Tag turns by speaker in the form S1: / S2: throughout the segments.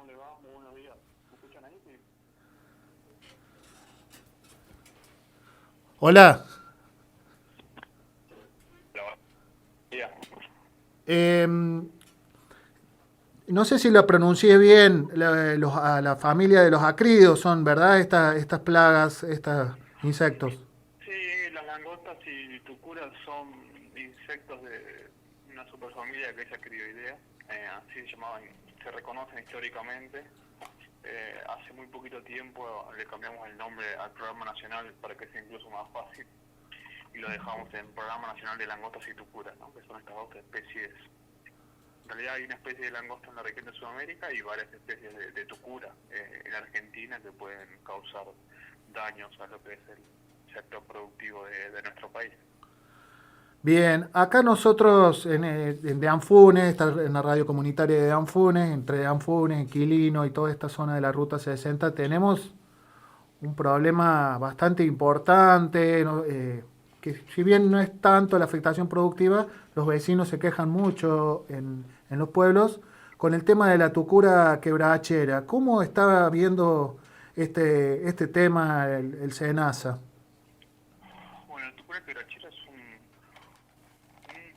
S1: ¿cómo le va? Muy buenos días. ¿Me escuchan ahí? Sí.
S2: Hola,
S1: Hola, buenos días.
S2: em, no sé si lo pronuncié bien, a la familia de los acrídeos son, ¿verdad? Estas plagas, estos insectos.
S1: Sí, las langostas y tucuras son insectos de una superfamilia que es Acridoidea. Así se llamaban, se reconocen históricamente. Hace muy poquito tiempo le cambiamos el nombre al programa nacional para que sea incluso más fácil y lo dejamos en Programa Nacional de Langostas y Tucuras, ¿no? Que son estas dos especies. En realidad hay una especie de langosta en la región de Sudamérica y varias especies de tucura en Argentina que pueden causar daños a lo que es el sector productivo de nuestro país.
S2: Bien, acá nosotros de Anfunes, está en la radio comunitaria de Anfunes, entre Anfunes, Quilino y toda esta zona de la Ruta 60, tenemos un problema bastante importante, ¿no? Que si bien no es tanto la afectación productiva, los vecinos se quejan mucho en los pueblos con el tema de la tucura quebrachera. ¿Cómo está viendo este tema el SENASA?
S1: Bueno, el tucura quebrachera es un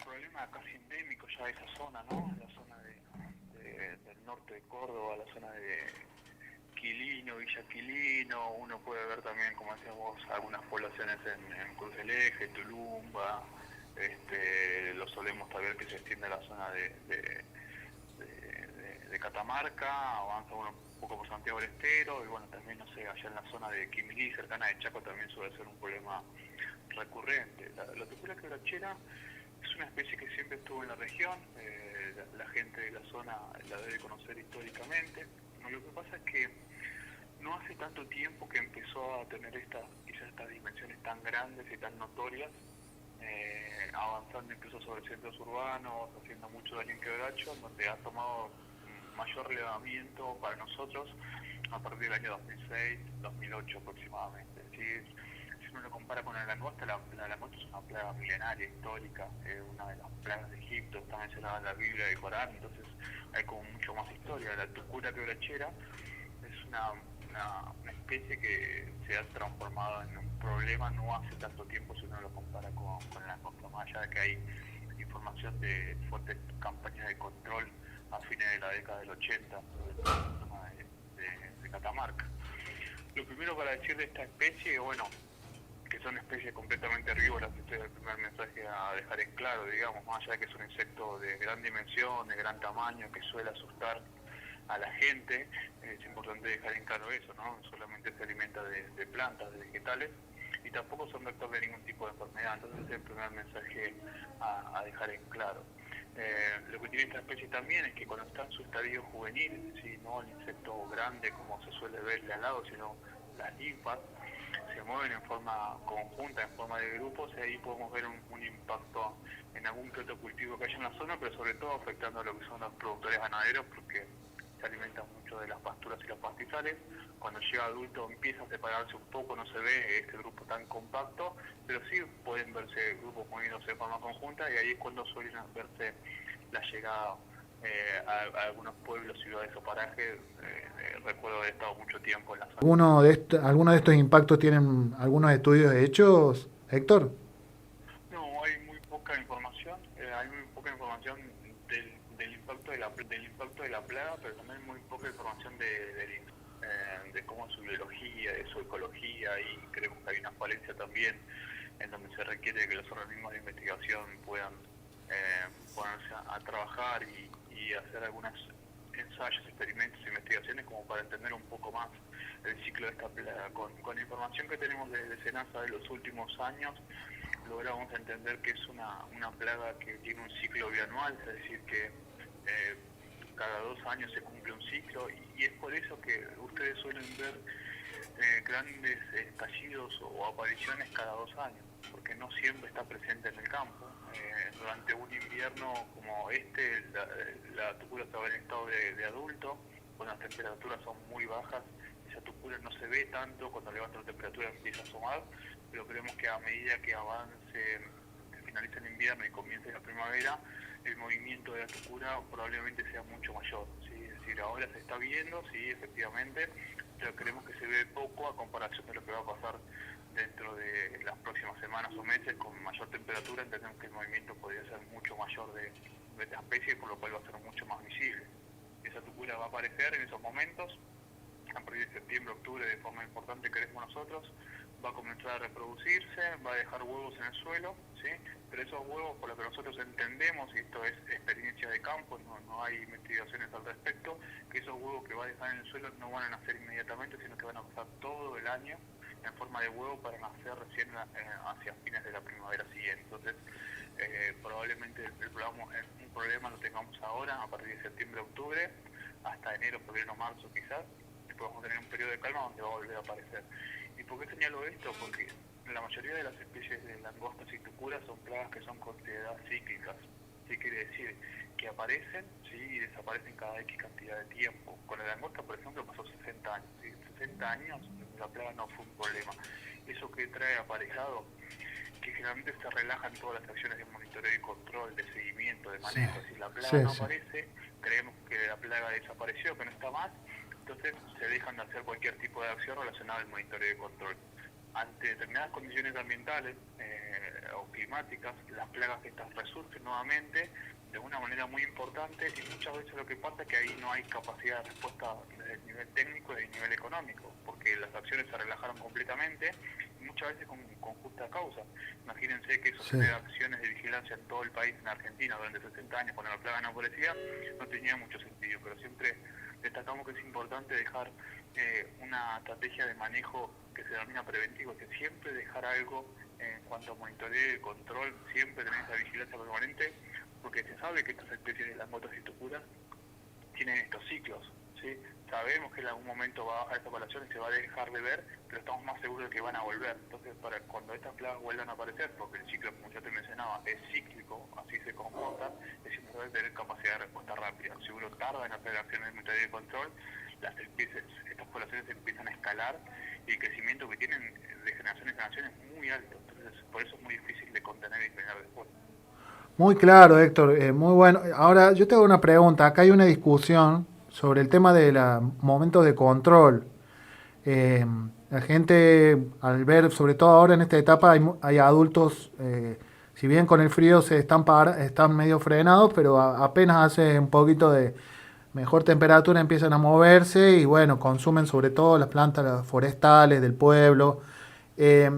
S1: problema casi endémico ya de esa zona, ¿no? La zona del norte de Córdoba, la zona de Quilino, Villa Quilino, uno puede ver también, como decíamos, algunas poblaciones en Cruz del Eje, Tulumba, lo solemos saber que se extiende a la zona de Catamarca, avanza uno un poco por Santiago del Estero, y bueno, también, no sé, allá en la zona de Quimilí, cercana de Chaco, también suele ser un problema recurrente. La tucura quebrachera es una especie que siempre estuvo en la región, la gente de la zona la debe conocer históricamente. Lo que pasa es que no hace tanto tiempo que empezó a tener quizás estas dimensiones tan grandes y tan notorias, avanzando incluso sobre centros urbanos, haciendo mucho daño en Quebracho, donde ha tomado mayor relevamiento para nosotros a partir del año 2006-2008 aproximadamente. Si uno lo compara con la langosta, la langosta es una plaga milenaria, histórica, una de las plagas de Egipto, está mencionada en la Biblia y el Corán, entonces hay como mucho más historia. La tucura quebrachera es una especie que se ha transformado en un problema no hace tanto tiempo si uno lo compara con la langosta, más allá de que hay información de fuertes campañas de control a fines de la década del 80, sobre todo en la zona de Catamarca. Lo primero para decir de esta especie, bueno, que son especies completamente herbívoras, este es el primer mensaje a dejar en claro, digamos, más allá de que es un insecto de gran dimensión, de gran tamaño, que suele asustar a la gente, es importante dejar en claro eso, ¿no? Solamente se alimenta de plantas, de vegetales, y tampoco son vectores de ningún tipo de enfermedad, entonces ese es el primer mensaje a dejar en claro. Lo que tiene esta especie también es que cuando está en su estadio juvenil, es decir, no el insecto grande como se suele verle al lado, sino las ninfas, se mueven en forma conjunta, en forma de grupos, y ahí podemos ver un impacto en algún que otro cultivo que haya en la zona, pero sobre todo afectando a lo que son los productores ganaderos, porque se alimentan mucho de las pasturas y los pastizales. Cuando llega adulto empieza a separarse un poco, no se ve este grupo tan compacto, pero sí pueden verse grupos moviéndose de forma conjunta, y ahí es cuando suelen verse la llegada a algunos pueblos, ciudades o parajes. Recuerdo haber estado mucho tiempo en la zona.
S2: ¿Alguno de estos impactos tienen algunos estudios hechos, Héctor?
S1: No, hay muy poca información, hay muy poca información del impacto de la plaga, pero también muy poca información de cómo es su biología, de su ecología, y creemos que hay una falencia también en donde se requiere que los organismos de investigación puedan ponerse a trabajar y hacer algunos ensayos, experimentos, investigaciones como para entender un poco más el ciclo de esta plaga. Con la información que tenemos de SENASA de los últimos años, logramos entender que es una plaga que tiene un ciclo bianual, es decir, que cada 2 años se cumple un ciclo, y es por eso que ustedes suelen ver grandes estallidos o apariciones cada 2 años, porque no siempre está presente en el campo. Durante un invierno como la tucura estaba en estado de adulto, cuando las temperaturas son muy bajas, esa tucura no se ve tanto, cuando levanta la temperatura empieza a asomar, pero creemos que a medida que que finalice el invierno y comience la primavera, el movimiento de la tucura probablemente sea mucho mayor, ¿sí? Es decir, ahora se está viendo, sí, efectivamente, pero creemos que se ve poco a comparación de lo que va a pasar dentro de las próximas semanas o meses. Con mayor temperatura entendemos que el movimiento podría ser mucho mayor de esta especie, por lo cual va a ser mucho más visible. Esa tucula va a aparecer en esos momentos, a partir de septiembre, octubre, de forma importante, creemos nosotros, va a comenzar a reproducirse, va a dejar huevos en el suelo, ¿sí? Pero esos huevos, por lo que nosotros entendemos, y esto es experiencia de campo, no hay investigaciones al respecto, que esos huevos que va a dejar en el suelo no van a nacer inmediatamente, sino que van a pasar todo el año en forma de huevo para nacer recién hacia fines de la primavera siguiente. Entonces, probablemente un problema lo tengamos ahora, a partir de septiembre, octubre, hasta enero, febrero, marzo quizás, y podemos tener un periodo de calma donde va a volver a aparecer. ¿Y por qué señalo esto? Porque la mayoría de las especies de langostas y tucuras son plagas que son consideradas cíclicas. ¿Qué quiere decir? Que aparecen, ¿sí? Y desaparecen cada X cantidad de tiempo. Con la langosta, por ejemplo, pasó 60 años. ¿Sí? 60 años la plaga no fue un problema. Eso que trae aparejado, que generalmente se relajan todas las acciones de monitoreo y control, de seguimiento, de manejo. Si la plaga no aparece, creemos que la plaga desapareció, que no está más, entonces se dejan de hacer cualquier tipo de acción relacionada al monitoreo y control. Ante determinadas condiciones ambientales o climáticas, las plagas estas resurgen nuevamente de una manera muy importante, y muchas veces lo que pasa es que ahí no hay capacidad de respuesta desde el nivel técnico y desde el nivel económico, porque las acciones se relajaron completamente, y muchas veces con justa causa. Imagínense que sostener acciones de vigilancia en todo el país, en Argentina, durante 60 años, cuando la plaga no aparecía, no tenía mucho sentido, pero siempre destacamos que es importante dejar una estrategia de manejo que se denomina preventivo, que siempre dejar algo en cuanto a monitoreo y control, siempre tener esa vigilancia permanente, porque se sabe que estas especies de langostas y tucuras tienen estos ciclos, ¿sí? Sabemos que en algún momento va a bajar esta población y se va a dejar de ver, pero estamos más seguros de que van a volver. Entonces, para cuando estas plagas vuelvan a aparecer, porque el ciclo, como ya te mencionaba, es cíclico, así se comporta, es importante tener capacidad de respuesta rápida. Si uno tarda en hacer acciones de monitoreo y control, estas poblaciones empiezan a escalar, y el crecimiento que tienen de generación en generación es muy alto. Entonces, por eso es muy difícil de contener y frenar después.
S2: Muy claro, Héctor, muy bueno. Ahora, yo te hago una pregunta. Acá hay una discusión sobre el tema de los momentos de control. Eh, la gente, al ver, sobre todo ahora en esta etapa, hay adultos, si bien con el frío están medio frenados, pero apenas hace un poquito de mejor temperatura empiezan a moverse y bueno, consumen sobre todo las plantas forestales del pueblo. Eh,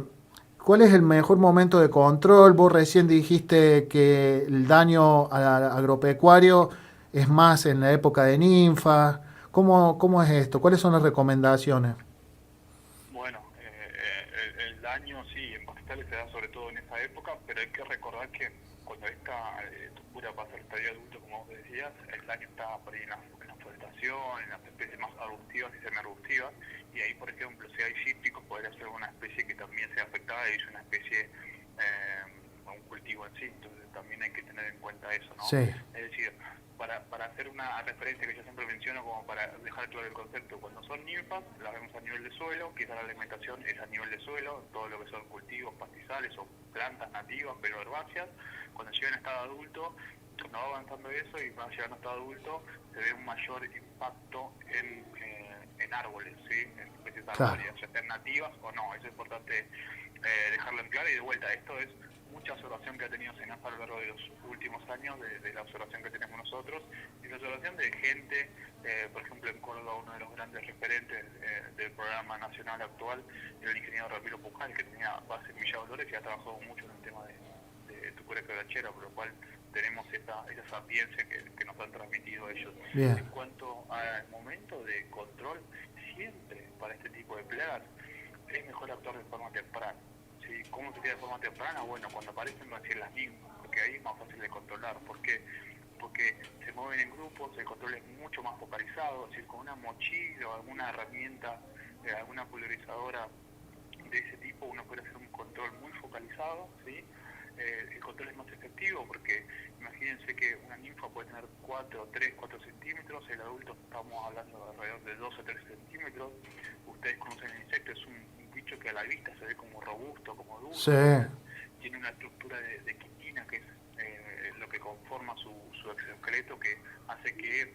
S2: ¿Cuál es el mejor momento de control? Vos recién dijiste que el daño agropecuario es más en la época de ninfa. ¿Cómo es esto? ¿Cuáles son las recomendaciones?
S1: Bueno, el daño sí, en pastizales se da sobre todo en esa época, pero hay que recordar que cuando esta tucura pasa al estadio adulto, como vos decías, el daño está por ahí en la forestación, en las especies más arbustivas y semiarbustivas, y ahí, por ejemplo, si hay cítricos, podría ser una especie que también sea afectada y es una especie, un cultivo en sí, entonces también hay que tener en cuenta eso, ¿no?
S2: Sí,
S1: Es decir, para hacer una referencia que yo siempre menciono, como para dejar claro el concepto, cuando son ninfas, las vemos a nivel de suelo, quizá la alimentación es a nivel de suelo, todo lo que son cultivos, pastizales o plantas nativas, pero herbáceas. Cuando llegan a estado adulto, cuando va avanzando eso y va llegando a estado adulto, se ve un mayor impacto en árboles, ¿sí? En especies arbóreas, ya sean nativas o no. Eso es importante dejarlo en claro, y de vuelta, esto es mucha observación que ha tenido SENASA a lo largo de los últimos años, de la observación que tenemos nosotros, y la observación de gente, por ejemplo en Córdoba, uno de los grandes referentes del programa nacional actual, era el ingeniero Ramiro Pujal, que tenía base en Villa Dolores y ha trabajado mucho en el tema de tucura quebrachera, por lo cual tenemos esa sapiencia que nos han transmitido ellos.
S2: bien.
S1: En cuanto al momento de control, siempre para este tipo de plagas es mejor actuar de forma temprana. ¿Sí? ¿Cómo se queda de forma temprana? Bueno, cuando aparecen recién las ninfas, porque ahí es más fácil de controlar. ¿Por qué? Porque se mueven en grupos, el control es mucho más focalizado, es decir, con una mochila o alguna herramienta, alguna pulverizadora de ese tipo, uno puede hacer un control muy focalizado, ¿sí? El control es más efectivo porque imagínense que una ninfa puede tener 3, 4 centímetros, el adulto estamos hablando de alrededor de 2 o 3 centímetros. Ustedes conocen el insecto, es un bicho que a la vista se ve como robusto, como duro,
S2: Sí,
S1: tiene una estructura de quitina que es lo que conforma su exoesqueleto, que hace que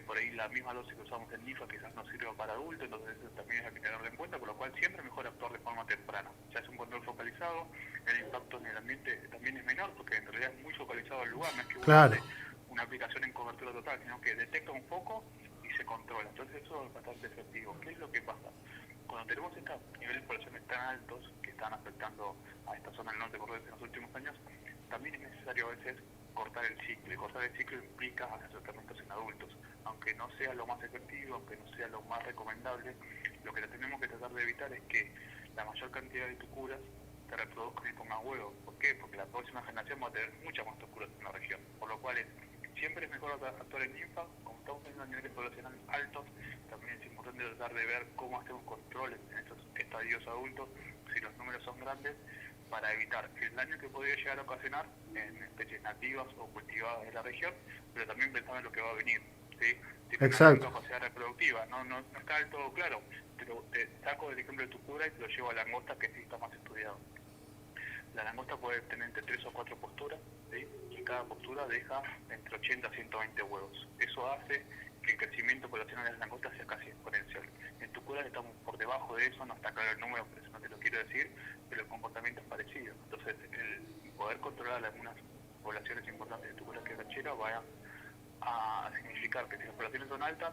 S1: por ahí la misma dosis que usamos en ninfa quizás no sirva para adultos, entonces eso también hay que tenerlo en cuenta, por lo cual siempre es mejor actuar de forma temprana. Ya es un control focalizado, el impacto en el ambiente también es menor, porque en realidad es muy focalizado el lugar, no es que uno
S2: Claro,
S1: hace una aplicación en cobertura total, sino que detecta un foco y se controla. Entonces eso es bastante efectivo. ¿Qué es lo que pasa? Cuando tenemos estos niveles de poblaciones tan altos que están afectando a esta zona del norte de Corrientes en los últimos años, también es necesario a veces cortar el ciclo, y cortar el ciclo implica hacer tratamientos en adultos. Aunque no sea lo más efectivo, aunque no sea lo más recomendable, lo que tenemos que tratar de evitar es que la mayor cantidad de tucuras se reproduzcan y pongan huevos. ¿Por qué? Porque la próxima generación va a tener muchas más tucuras en la región, por lo cual siempre es mejor actuar en ninfa. Como estamos teniendo niveles poblacionales altos, también es importante tratar de ver cómo hacemos controles en estos estadios adultos, si los números son grandes, para evitar el daño que podría llegar a ocasionar en especies nativas o cultivadas de la región, pero también pensando en lo que va a venir. ¿Sí? Tiene una gran
S2: exacto.
S1: capacidad reproductiva, no está del todo claro, pero te saco el ejemplo de tucura y te lo llevo a la langosta, que sí está más estudiado. La langosta puede tener entre 3 o 4 posturas, ¿sí? Y cada postura deja entre 80 a 120 huevos. Eso hace que el crecimiento poblacional de las langostas sea casi exponencial. En tucura estamos por debajo de eso, no está claro el número, por eso no te lo quiero decir, pero el comportamiento es parecido. Entonces, el poder controlar algunas poblaciones importantes de tucura quebrachera va a significar que si las poblaciones son altas,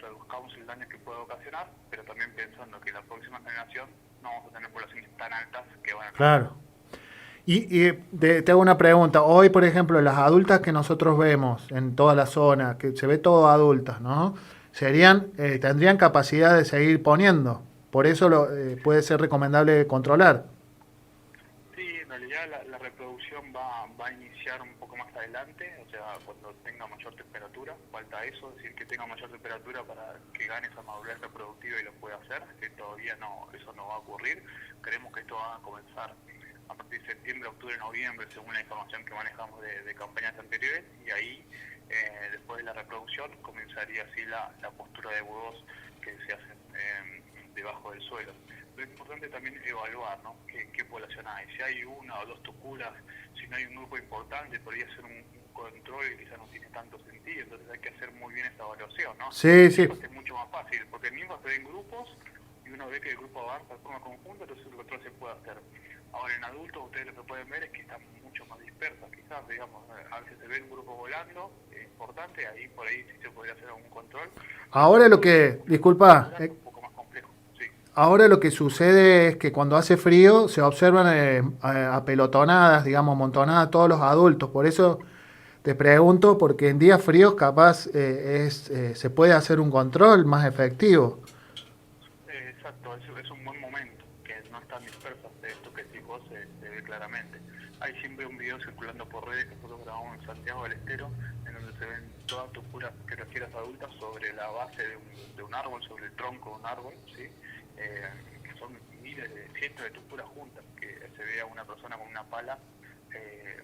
S1: reduzcamos el daño que puede ocasionar, pero también pensando que en la próxima generación no vamos a tener poblaciones tan altas que van a cambiar.
S2: Claro. Te hago una pregunta. Hoy, por ejemplo, las adultas que nosotros vemos en toda la zona, que se ve todo adultas, ¿no? Tendrían capacidad de seguir poniendo. Por eso puede ser recomendable controlar.
S1: Sí, en realidad la reproducción va a iniciar un poco más adelante, o sea, cuando tenga mayor temperatura, falta eso, es decir, que tenga mayor temperatura para que gane esa madurez reproductiva y lo pueda hacer, que todavía no, eso no va a ocurrir. Creemos que esto va a comenzar a partir de septiembre, octubre, noviembre, según la información que manejamos de campañas anteriores, y ahí, después de la reproducción, comenzaría así la postura de huevos que se hacen debajo del suelo. Lo importante también es evaluar, ¿no? ¿Qué población hay? Si hay una o dos tuculas, si no hay un grupo importante, podría ser un control que quizás no tiene tanto sentido, entonces hay que hacer muy bien esa evaluación, ¿no?
S2: Sí,
S1: En
S2: sí.
S1: ninfas es mucho más fácil, porque en ninfas se ven grupos y uno ve que el grupo avanza de forma conjunta, entonces el control se puede hacer. Ahora en adultos ustedes lo que pueden ver es que están mucho más dispersas, quizás, digamos, a veces se ve un grupo volando, importante, ahí por ahí sí se podría hacer algún control.
S2: Ahora lo que, disculpa,
S1: Es un poco más complejo, sí.
S2: ahora lo que sucede es que cuando hace frío se observan apelotonadas, digamos, amontonadas todos los adultos. Por eso te pregunto, porque en días fríos capaz se puede hacer un control más efectivo.
S1: Exacto, es un buen momento, que no están dispersas de esto que sí vos se ve claramente. Hay siempre un video circulando por redes que nosotros grabamos en Santiago del Estero, en donde se ven todas tucuras quebracheras adultas sobre la base de un árbol, sobre el tronco de un árbol, ¿sí? Que son miles de cientos de tucuras juntas, que se ve a una persona con una pala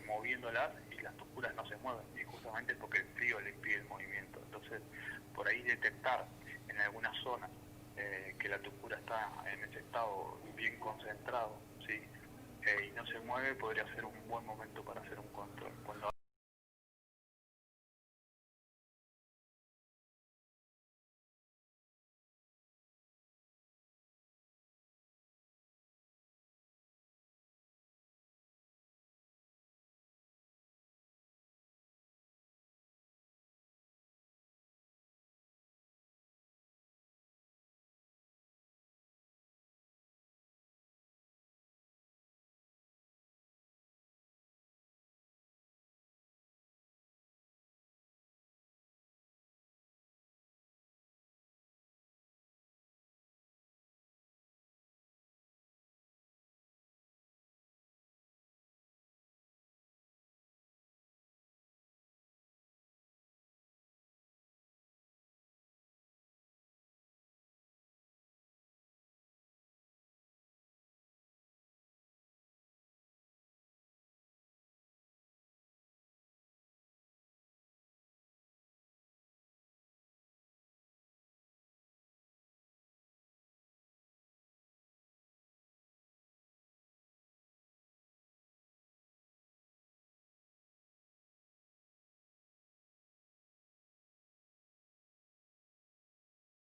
S1: moviéndolas y las tucuras no se mueven, y justamente porque el frío le impide el movimiento. Entonces, por ahí detectar en algunas zonas que la tucura está en ese estado bien concentrado, ¿sí? Y no se mueve, podría ser un buen momento para hacer un control. Cuando